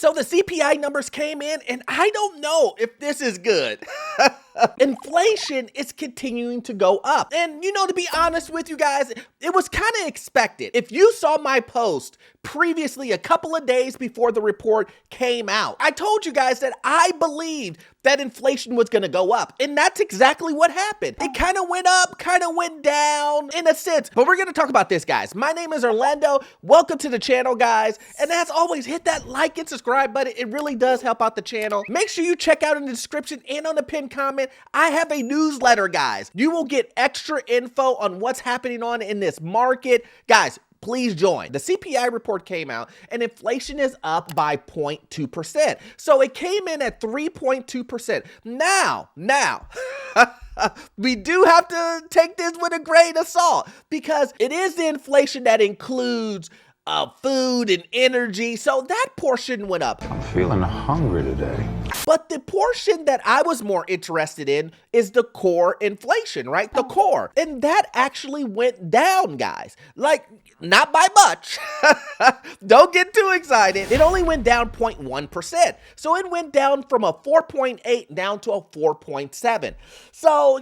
So the CPI numbers came in, and I don't know if this is good. Inflation is continuing to go up. And to be honest with you guys, it was kind of expected. If you saw my post previously a couple of days before the report came out, I told you guys that I believed that inflation was going to go up. And that's exactly what happened. It kind of went up, kind of went down in a sense. But we're going to talk about this, guys. My name is Orlando. Welcome to the channel, guys. And as always, hit that like and subscribe button. It really does help out the channel. Make sure you check out in the description and on the pinned comment, I have a newsletter, guys. You will get extra info on what's happening on in this market. Guys, please join. The CPI report came out and inflation is up by 0.2%. So it came in at 3.2%. Now, we do have to take this with a grain of salt because it is the inflation that includes food and energy. So that portion went up. I'm feeling hungry today. But the portion that I was more interested in is the core inflation, right? The core. And that actually went down, guys. Like, not by much. Don't get too excited. It only went down 0.1%. So it went down from a 4.8 down to a 4.7. So,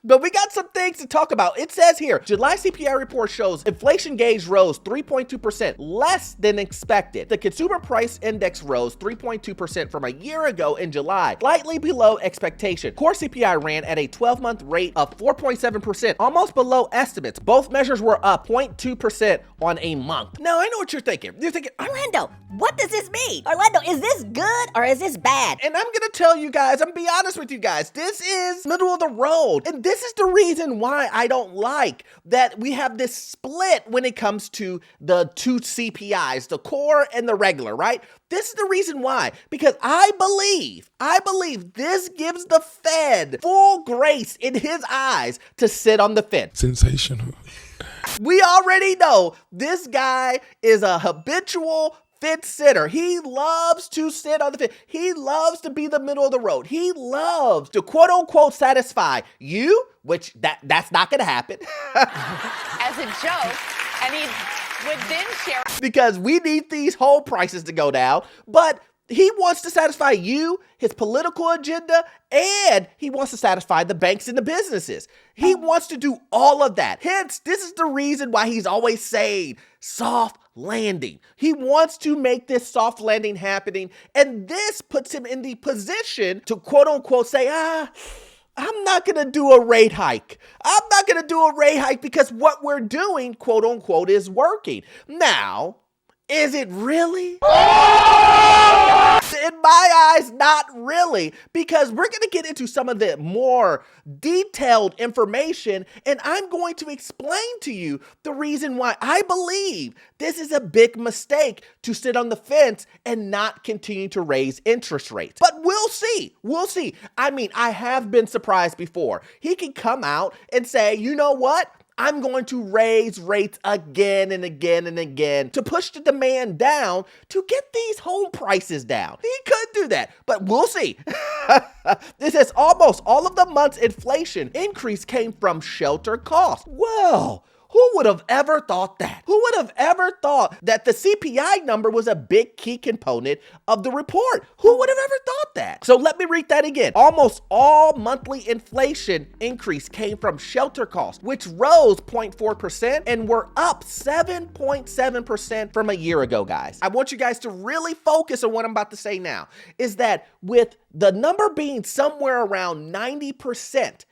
but we got some things to talk about. It says here, July CPI report shows inflation gauge rose 3.2%, less than expected. The consumer price index rose 3.2% from a year ago in July, slightly below expectation. Core CPI ran at a 12-month rate of 4.7%, almost below estimates. Both measures were up 0.2% on a month. Now, I know what you're thinking. You're thinking, Orlando, what does this mean? Orlando, is this good or is this bad? And I'm gonna tell you guys, I'm gonna be honest with you guys, this is middle of the road. And this is the reason why I don't like that we have this split when it comes to the two CPIs, the core and the regular, right? This is the reason why, because I believe this gives the Fed full grace in his eyes to sit on the fence. Sensational. We already know this guy is a habitual fence sitter. He loves to sit on the fence. He loves to be the middle of the road. He loves to quote unquote satisfy you, which that's not gonna happen. As a joke, and he would then share. Because we need these home prices to go down, but he wants to satisfy you, his political agenda, and he wants to satisfy the banks and the businesses. He wants to do all of that. Hence, this is the reason why he's always saying soft landing. He wants to make this soft landing happening, and this puts him in the position to quote unquote say, I'm not going to do a rate hike. I'm not going to do a rate hike because what we're doing, quote unquote, is working. Now, is it really? In my eyes, not really, because we're going to get into some of the more detailed information, and I'm going to explain to you the reason why I believe this is a big mistake to sit on the fence and not continue to raise interest rates. But we'll see. We'll see. I mean, I have been surprised before. He can come out and say, you know what? I'm going to raise rates again and again and again to push the demand down to get these home prices down. He could do that, but we'll see. This is almost all of the month's inflation increase came from shelter costs. Well, who would have ever thought that? Who would have ever thought that the CPI number was a big key component of the report? Who would have ever thought that? So let me read that again. Almost all monthly inflation increase came from shelter costs, which rose 0.4% and were up 7.7% from a year ago, guys. I want you guys to really focus on what I'm about to say now, is that with the number being somewhere around 90%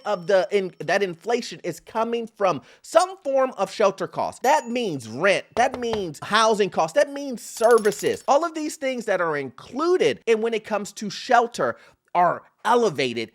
of that inflation is coming from some form of shelter costs. That means rent, that means housing costs, that means services. All of these things that are included in when it comes to shelter are elevated.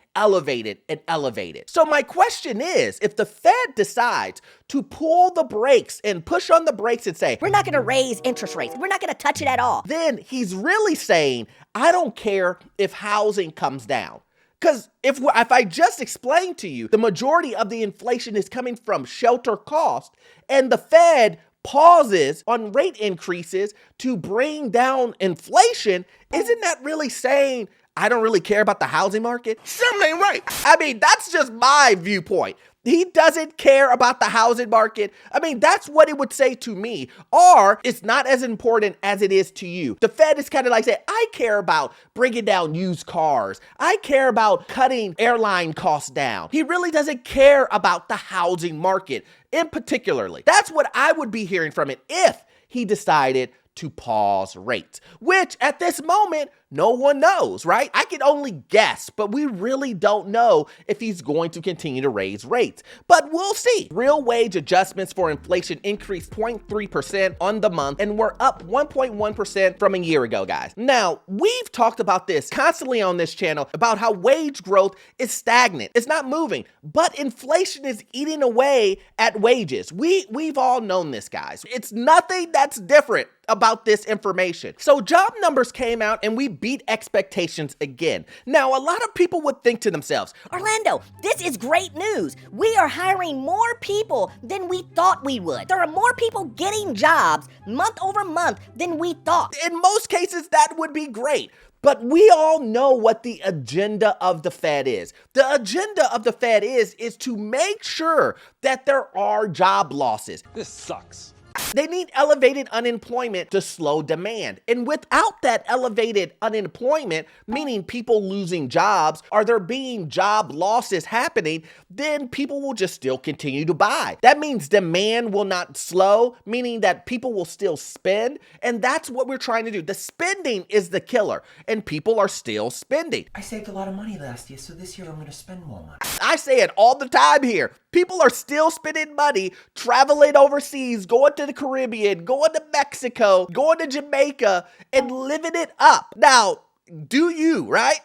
So my question is, if the Fed decides to pull the brakes and push on the brakes and say, we're not going to raise interest rates, we're not going to touch it at all, then he's really saying, I don't care if housing comes down. Because if I just explained to you, the majority of the inflation is coming from shelter cost, and the Fed pauses on rate increases to bring down inflation, isn't that really saying, I don't really care about the housing market? Something ain't right. I mean, that's just my viewpoint. He doesn't care about the housing market. I mean, that's what it would say to me. Or it's not as important as it is to you. The Fed is kind of like saying, I care about bringing down used cars. I care about cutting airline costs down. He really doesn't care about the housing market in particularly. That's what I would be hearing from it if he decided to pause rates, which at this moment, no one knows, right? I can only guess, but we really don't know if he's going to continue to raise rates. But we'll see. Real wage adjustments for inflation increased 0.3% on the month and were up 1.1% from a year ago, guys. Now, we've talked about this constantly on this channel about how wage growth is stagnant. It's not moving, but inflation is eating away at wages. We've all known this, guys. It's nothing that's different about this information. So job numbers came out and we beat expectations again. Now, a lot of people would think to themselves, Orlando, this is great news. We are hiring more people than we thought we would. There are more people getting jobs month over month than we thought. in most cases, that would be great. But we all know what the agenda of the Fed is. The agenda of the Fed is to make sure that there are job losses. This sucks. They need elevated unemployment to slow demand. And without that elevated unemployment, meaning people losing jobs, or there being job losses happening, then people will just still continue to buy. That means demand will not slow, meaning that people will still spend. And that's what we're trying to do. The spending is the killer, and people are still spending. I saved a lot of money last year, so this year I'm going to spend more money. I say it all the time here. People are still spending money, traveling overseas, going to the Caribbean, going to Mexico, going to Jamaica, and living it up. Now, do you, right?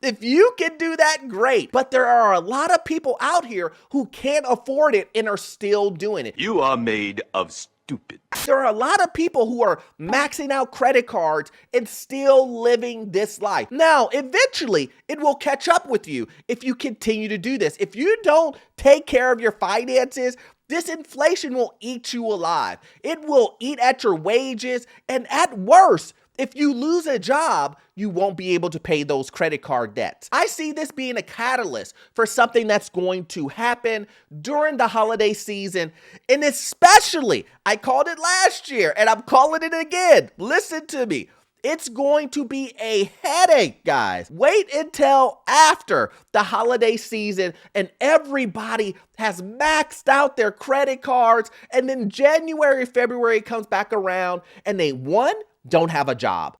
If you can do that, great. But there are a lot of people out here who can't afford it and are still doing it. You are made of stupid. There are a lot of people who are maxing out credit cards and still living this life. Now, eventually, it will catch up with you if you continue to do this. If you don't take care of your finances, this inflation will eat you alive. It will eat at your wages, and at worst, if you lose a job, you won't be able to pay those credit card debts. I see this being a catalyst for something that's going to happen during the holiday season. And especially, I called it last year and I'm calling it again. Listen to me. It's going to be a headache, guys. Wait until after the holiday season and everybody has maxed out their credit cards. And then January, February comes back around and they, one, don't have a job.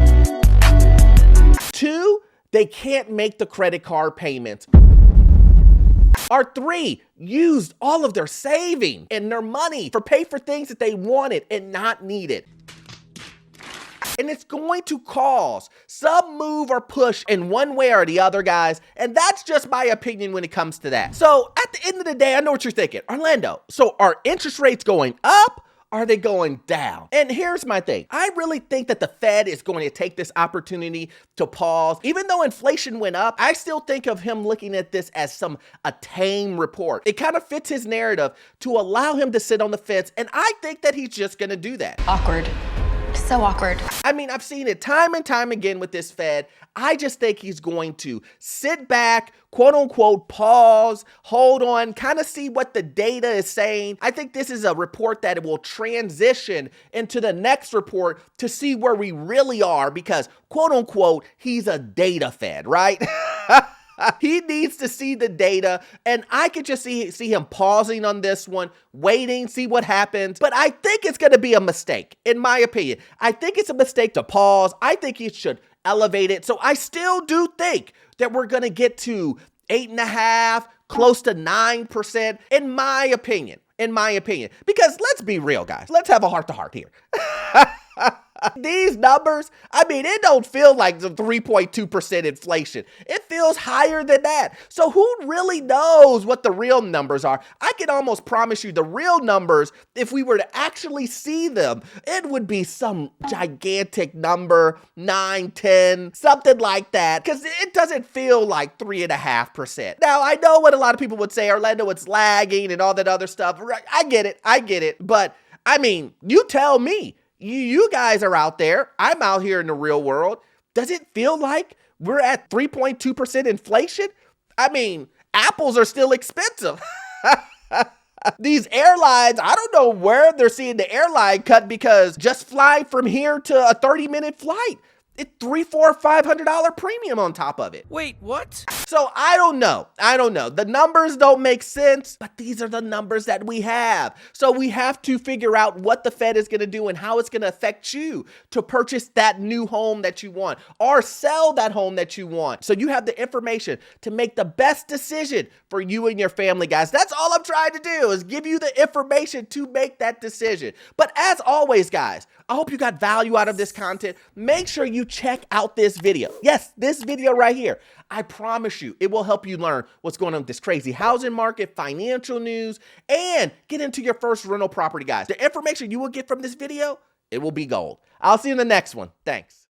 Two, they can't make the credit card payments. Or three, used all of their saving and their money for pay for things that they wanted and not needed. And it's going to cause some move or push in one way or the other, guys. And that's just my opinion when it comes to that. So at the end of the day, I know what you're thinking. Orlando, so are interest rates going up? Are they going down? And here's my thing. I really think that the Fed is going to take this opportunity to pause. Even though inflation went up, I still think of him looking at this as a tame report. It kind of fits his narrative to allow him to sit on the fence. And I think that he's just going to do that. Awkward. So awkward. I mean, I've seen it time and time again with this Fed. I just think he's going to sit back, quote unquote, pause, hold on, kind of see what the data is saying. I think this is a report that will transition into the next report to see where we really are because, quote unquote, he's a data Fed, right? He needs to see the data, and I could just see him pausing on this one, waiting, see what happens. But I think it's going to be a mistake, in my opinion. I think it's a mistake to pause. I think he should elevate it. So I still do think that we're going to get to 8.5%, close to 9%, in my opinion. Because let's be real, guys. Let's have a heart-to-heart here. These numbers, I mean, it don't feel like the 3.2% inflation. It feels higher than that. So who really knows what the real numbers are? I can almost promise you the real numbers, if we were to actually see them, it would be some gigantic number, 9, 10, something like that, because it doesn't feel like 3.5%. Now, I know what a lot of people would say, Orlando, it's lagging and all that other stuff. I get it. But, I mean, you tell me. You guys are out there. I'm out here in the real world. Does it feel like we're at 3.2% inflation? I mean, apples are still expensive. These airlines, I don't know where they're seeing the airline cut, because just fly from here to a 30-minute flight, it's $300, $400, $500 premium on top of it. Wait, what? So I don't know. The numbers don't make sense, but these are the numbers that we have. So we have to figure out what the Fed is going to do and how it's going to affect you to purchase that new home that you want or sell that home that you want. So you have the information to make the best decision for you and your family, guys. That's all I'm trying to do, is give you the information to make that decision. But as always, guys, I hope you got value out of this content. Make sure you check out this video. Yes, this video right here. I promise you, it will help you learn what's going on with this crazy housing market, financial news, and get into your first rental property, guys. The information you will get from this video, it will be gold. I'll see you in the next one. Thanks.